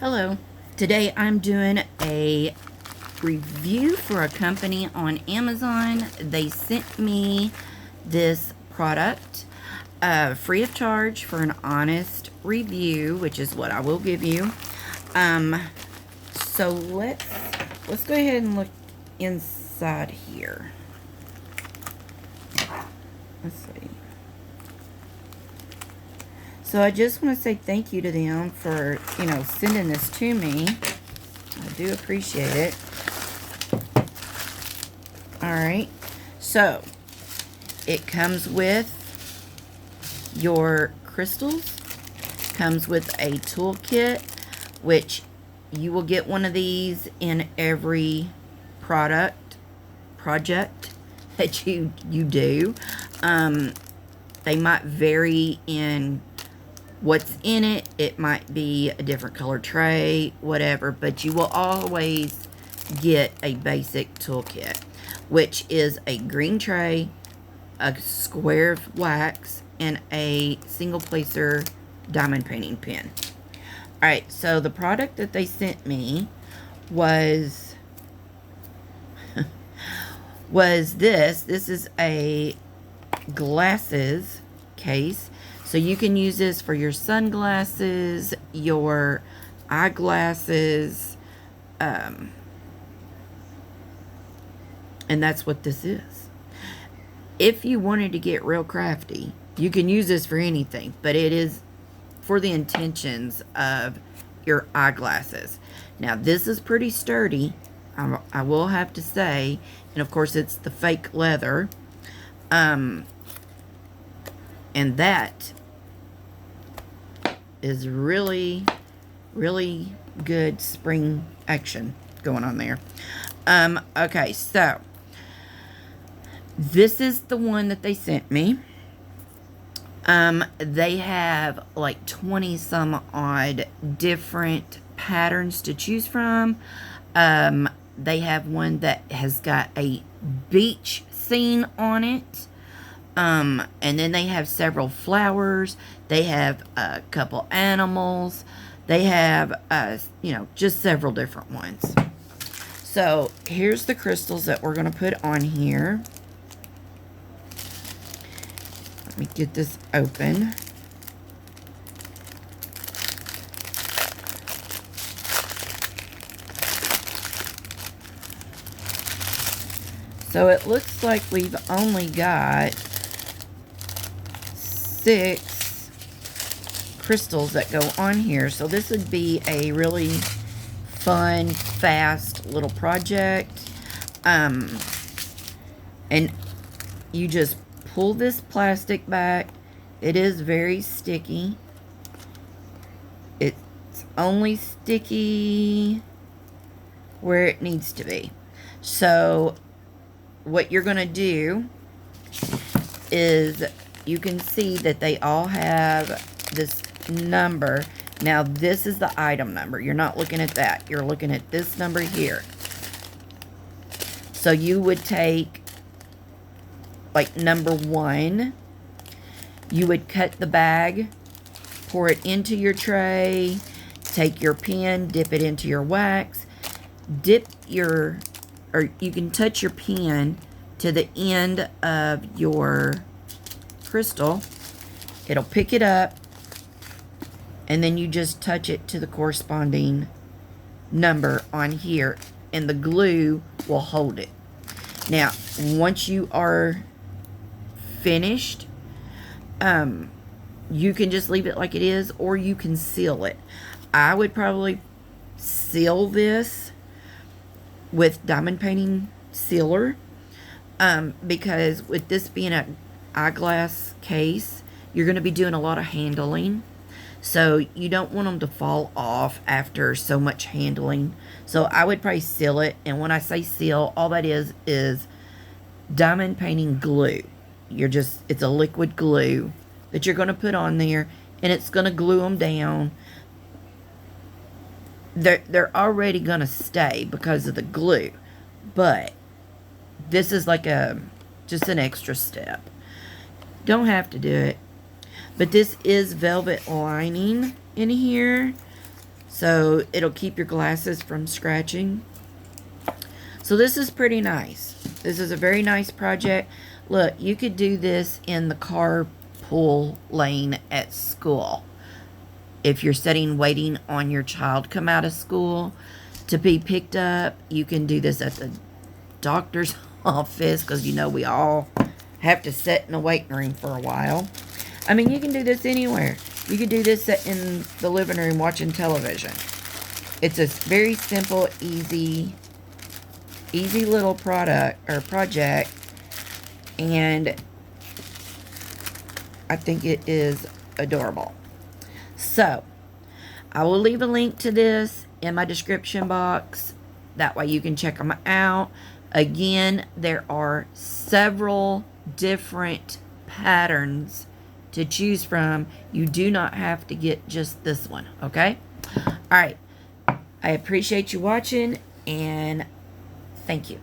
Hello. Today I'm doing a review for a company on Amazon. They sent me this product free of charge for an honest review, which is what I will give you. So let's go ahead and look inside here. Let's see. So I just want to say thank you to them for, sending this to me. I do appreciate it. Alright. So, it comes with your crystals. Comes with a toolkit, which you will get one of these in every project that you do. They might vary in what's in it. It might be a different color tray, whatever, but you will always get a basic toolkit, which is a green tray, a square of wax, and a single placer diamond painting pen. Alright, so the product that they sent me was this. This is a glasses case. So you can use this for your sunglasses, your eyeglasses, and that's what this is. If you wanted to get real crafty, you can use this for anything, but it is for the intentions of your eyeglasses. Now, this is pretty sturdy, I will have to say, and of course it's the fake leather, and that is really good spring action going on there. Okay, so this is the one that they sent me. They have like 20 some odd different patterns to choose from. They have one that has got a beach scene on it. And then they have several flowers. They have a couple animals. They have, just several different ones. So, here's the crystals that we're going to put on here. Let me get this open. So, it looks like we've only got 6 crystals that go on here. So this would be a really fun, fast little project. And you just pull this plastic back. It is very sticky. It's only sticky where it needs to be. So what you're going to do is, you can see that they all have this number. Now, this is the item number. You're not looking at that. You're looking at this number here. So you would take, like, number 1. You would cut the bag, pour it into your tray, take your pen, dip it into your wax, or you can touch your pen to the end of your crystal. It'll pick it up, and then you just touch it to the corresponding number on here, and the glue will hold it. Now, once you are finished, you can just leave it like it is, or you can seal it. I would probably seal this with diamond painting sealer, because with this being a eyeglass case, you're going to be doing a lot of handling, so you don't want them to fall off after so much handling. So I would probably seal it, and when I say seal, all that is diamond painting glue. It's a liquid glue that you're going to put on there, and it's going to glue them down. They're already going to stay because of the glue, but this is like just an extra step. Don't have to do it. But this is velvet lining in here. So it'll keep your glasses from scratching. So this is pretty nice. This is a very nice project. Look, you could do this in the carpool lane at school. If you're waiting on your child come out of school to be picked up, you can do this at the doctor's office, because you know we all have to sit in the waiting room for a while. I mean, you can do this anywhere. You could do this in the living room watching television. It's a very simple, easy little project, and I think it is adorable. So, I will leave a link to this in my description box. That way you can check them out. Again, there are several different patterns to choose from. You do not have to get just this one, okay? All right. I appreciate you watching, and thank you.